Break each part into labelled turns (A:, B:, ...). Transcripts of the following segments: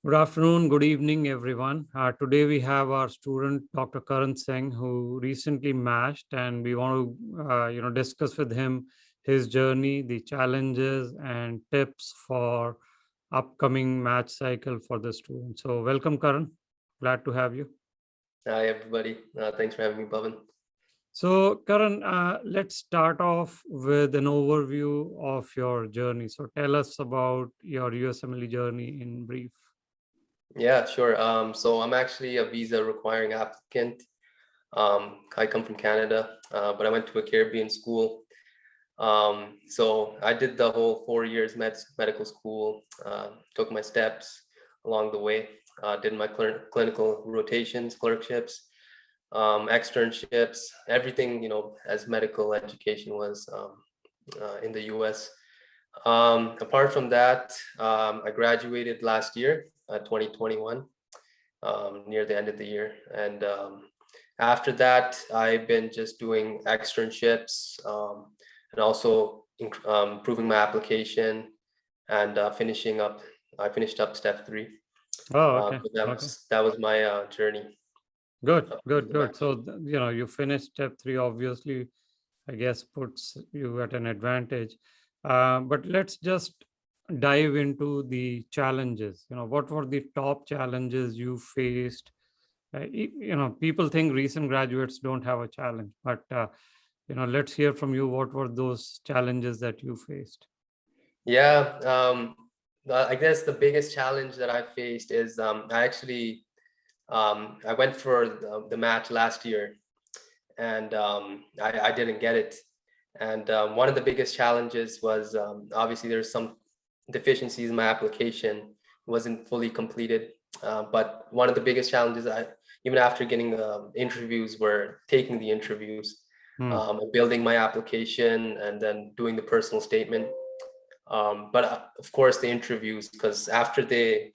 A: Good afternoon, good evening, everyone. Today we have our student, Dr. Karan Singh, who recently matched, and we want to, discuss with him his journey, the challenges, and tips for upcoming match cycle for the student. So, welcome, Karan. Glad to have you.
B: Hi, everybody. Thanks for having me, Bhavan.
A: So, Karan, let's start off with an overview of your journey. So, tell us about your USMLE journey in brief.
B: Yeah, sure. So I'm actually a visa requiring applicant. I come from Canada, but I went to a Caribbean school. So I did the whole 4 years medical school, took my steps along the way, did my clinical rotations, clerkships, externships, everything, as medical education was in the US. Apart from that, I graduated last year, 2021, near the end of the year. And after that, I've been just doing externships and also improving my application and finishing up. I finished up step 3.
A: Oh, okay.
B: But that
A: Okay.
B: was that was my journey.
A: Good,
B: With
A: good,
B: the
A: good.
B: match.
A: So, you finished step three, obviously, I guess puts you at an advantage. But let's just dive into the challenges. What were the top challenges you faced? People think recent graduates don't have a challenge, but, let's hear from you. What were those challenges that you faced?
B: Yeah, I guess the biggest challenge that I faced is I went for the match last year, and I didn't get it. And one of the biggest challenges was obviously there's some deficiencies in my application, it wasn't fully completed. But one of the biggest challenges, even after getting interviews, were taking the interviews,
A: Hmm.
B: building my application, and then doing the personal statement. But of course, the interviews, because after they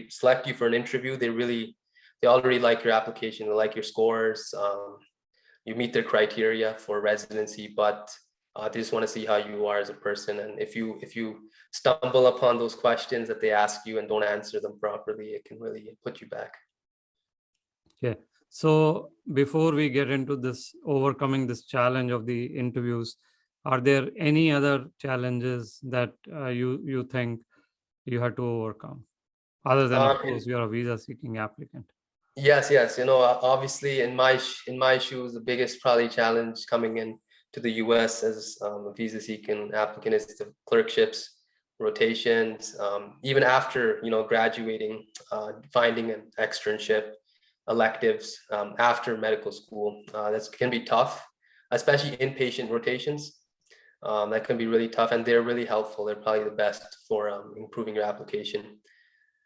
B: select you for an interview, they already like your application, they like your scores. You meet their criteria for residency, but they just want to see how you are as a person. And if you stumble upon those questions that they ask you and don't answer them properly, it can really put you back.
A: Yeah. So before we get into this overcoming this challenge of the interviews, are there any other challenges that you think you had to overcome, other than, of
B: And
A: course, you're a visa seeking applicant?
B: yes, obviously in my shoes, the biggest probably challenge coming in to the US as a visa seeking applicant is the clerkships, rotations, even after graduating, finding an externship, electives after medical school. That can be tough, especially inpatient rotations. That can be really tough, and they're really helpful. They're probably the best for improving your application.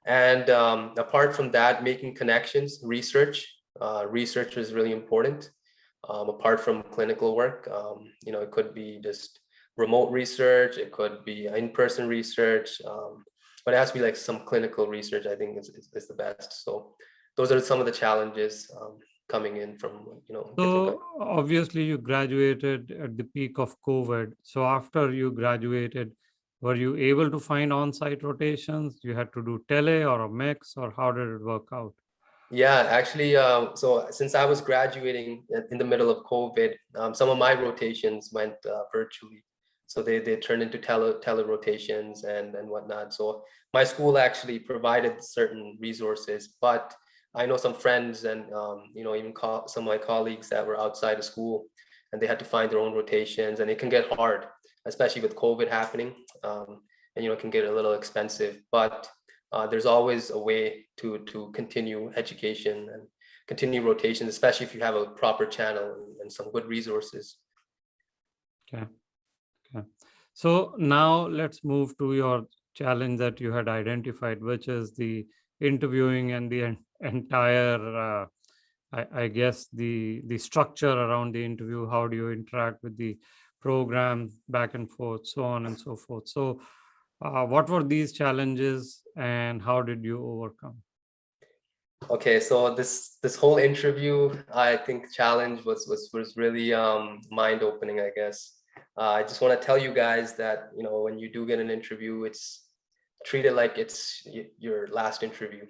B: And apart from that, making connections, research is really important. Apart from clinical work, it could be just remote research, it could be in-person research, but it has to be like some clinical research, I think is the best. So those are some of the challenges coming in from, different
A: So
B: countries.
A: obviously you graduated at the peak of COVID. So after you graduated, were you able to find on-site rotations? You had to do tele or a mix, or how did it work out?
B: Yeah, actually, so since I was graduating in the middle of COVID, some of my rotations went virtually. So they turned into tele rotations and whatnot. So my school actually provided certain resources, but I know some friends and even some of my colleagues that were outside of school, and they had to find their own rotations, and it can get hard, especially with COVID happening, and it can get a little expensive. But there's always a way to continue education and continue rotations, especially if you have a proper channel and some good resources.
A: Okay. Okay. So now let's move to your challenge that you had identified, which is the interviewing and the entire, I guess, the structure around the interview. How do you interact with the program, back and forth, so on and so forth. So, what were these challenges, and how did you overcome?
B: Okay, so this whole interview, I think challenge was really mind opening, I guess. I just want to tell you guys that when you do get an interview, it's treat it like it's your last interview.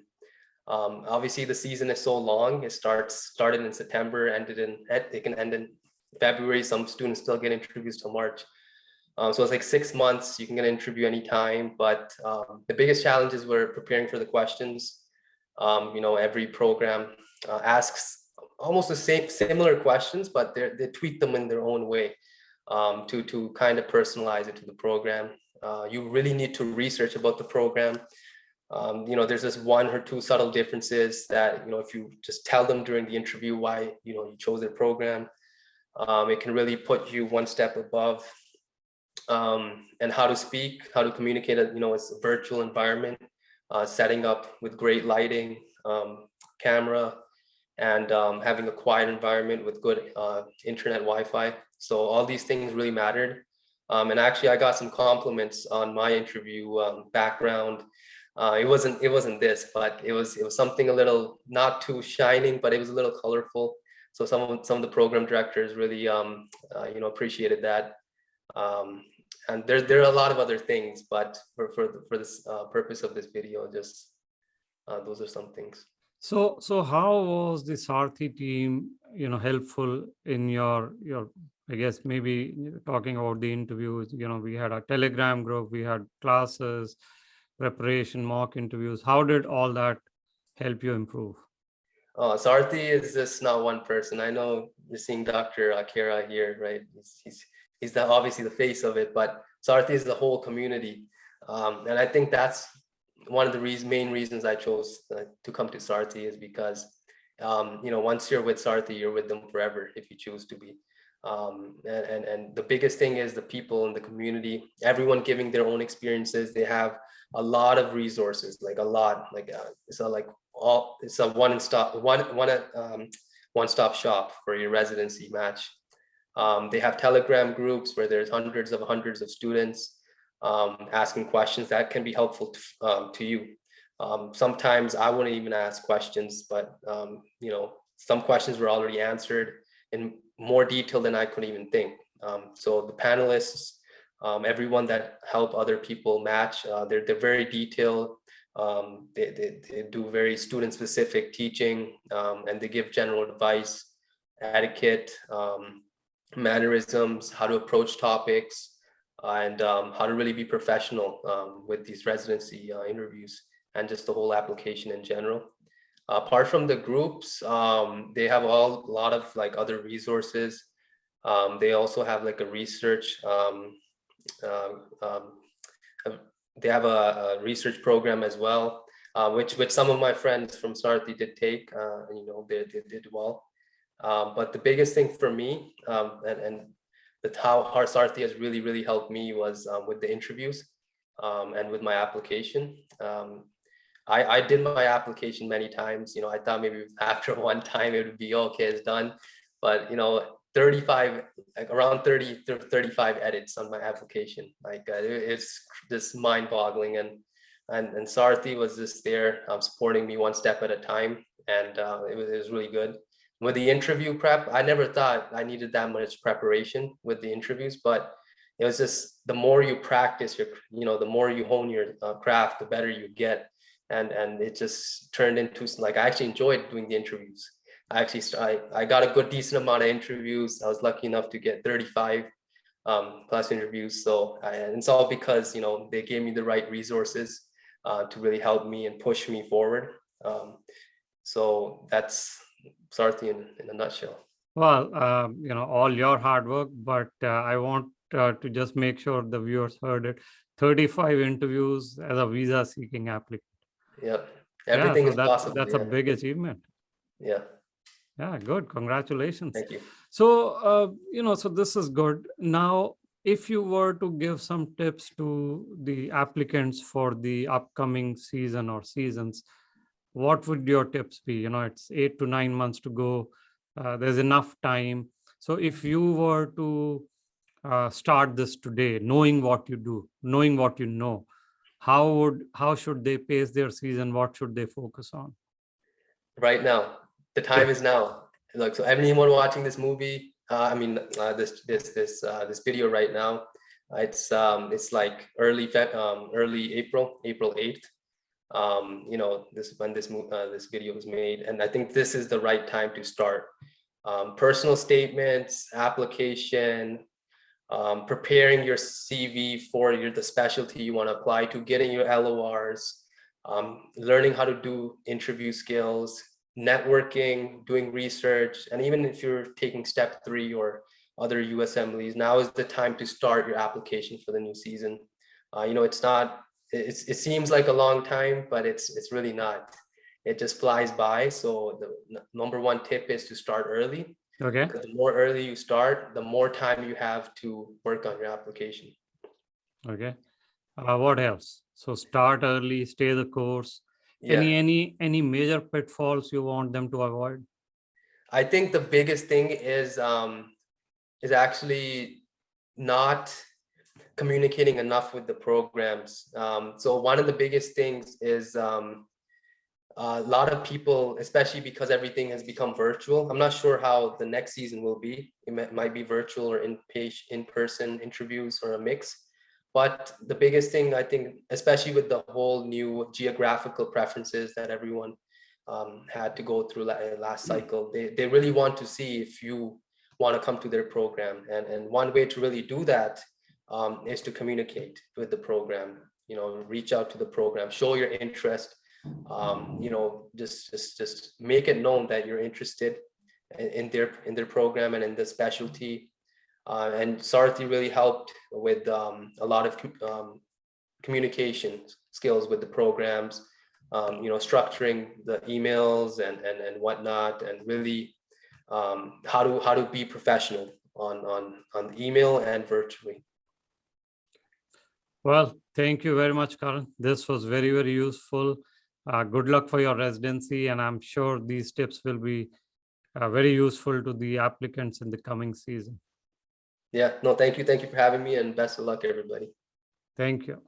B: Obviously, the season is so long. It started in September, it can end in February. Some students still get interviews till March. So it's like 6 months. You can get an interview anytime. But the biggest challenges were preparing for the questions. Every program asks almost the similar questions, but they tweak them in their own way to kind of personalize it to the program. You really need to research about the program. There's this 1 or 2 subtle differences that, if you just tell them during the interview why, you chose their program, it can really put you one step above. And how to speak, how to communicate, it's a virtual environment, setting up with great lighting, camera, and having a quiet environment with good internet Wi-Fi. So all these things really mattered. And actually, I got some compliments on my interview background. It wasn't this, but it was something a little not too shining, but it was a little colorful. So some of the program directors really appreciated that. And there are a lot of other things, but for this purpose of this video, just those are some things.
A: So how was the Sarthi team, helpful in your, I guess maybe talking about the interviews, we had a Telegram group, we had classes, preparation, mock interviews. How did all that help you improve?
B: Sarthi is just not one person. I know you're seeing Dr. Akira here, right? He's obviously the face of it, but Sarthi is the whole community. And I think that's one of the main reasons I chose to come to Sarthi, is because, once you're with Sarthi, you're with them forever if you choose to be. And the biggest thing is the people in the community, everyone giving their own experiences. They have a lot of resources, like a lot, it's a one-stop shop for your residency match. They have Telegram groups where there's hundreds of students asking questions that can be helpful to you. Sometimes I wouldn't even ask questions, but some questions were already answered in more detail than I could even think. So the panelists, everyone that help other people match, they're very detailed. They do very student-specific teaching, and they give general advice, etiquette, mannerisms, how to approach topics, and how to really be professional with these residency interviews and just the whole application in general. Apart from the groups, they have a lot of other resources. They also have a research. They have a research program as well, which some of my friends from Sarthi did take. They did well. But the biggest thing for me, and how Sarthi has really helped me, was with the interviews and with my application. I did my application many times. I thought maybe after one time it would be okay, it's done. But 35, around 30 to 35 edits on my application. It's just mind-boggling. And Sarthi was just there supporting me one step at a time, and it was really good. With the interview prep, I never thought I needed that much preparation with the interviews, but it was just the more you practice the more you hone your craft, the better you get. And it just turned into I actually enjoyed doing the interviews. I got a decent amount of interviews. I was lucky enough to get 35 plus interviews. So and it's all because they gave me the right resources to really help me and push me forward. So that's Sarthi in a nutshell.
A: Well, all your hard work, but I want to just make sure the viewers heard it. 35 interviews as a visa-seeking applicant.
B: Yeah, everything is possible.
A: That's a big achievement.
B: Yeah.
A: Yeah, good. Congratulations.
B: Thank you.
A: So, so this is good. Now, if you were to give some tips to the applicants for the upcoming season or seasons, what would your tips be? It's 8 to 9 months to go. There's enough time. So if you were to start this today, knowing what you do, knowing what you know, how should they pace their season? What should they focus on?
B: Right now, the time is now. Look, so anyone watching this movie, this video right now, It's like early April 8th. This video was made, and I think this is the right time to start. Personal statements, application, preparing your CV for the specialty you want to apply to, getting your LORs, learning how to do interview skills, networking, doing research, and even if you're taking step 3 or other USMLEs, now is the time to start your application for the new season. It seems like a long time, but it's really not. It just flies by. So the number 1 tip is to start early.
A: Okay.
B: Because the more early you start, the more time you have to work on your application.
A: Okay. What else? So start early, stay the course.
B: Yeah.
A: Any major pitfalls you want them to avoid?
B: I think the biggest thing is actually not communicating enough with the programs. So one of the biggest things is a lot of people, especially because everything has become virtual. I'm not sure how the next season will be. It might be virtual or in-person interviews or a mix. But the biggest thing, I think, especially with the whole new geographical preferences that everyone had to go through last cycle, they really want to see if you want to come to their program. And one way to really do that is to communicate with the program, reach out to the program, show your interest, just make it known that you're interested in their program and in the specialty. And Sarthi really helped with a lot of communication skills with the programs, structuring the emails and whatnot, and really how to be professional on the email and virtually.
A: Well, thank you very much, Karan. This was very, very useful. Good luck for your residency, and I'm sure these tips will be very useful to the applicants in the coming season.
B: Yeah, no, thank you for having me, and best of luck, everybody.
A: Thank you.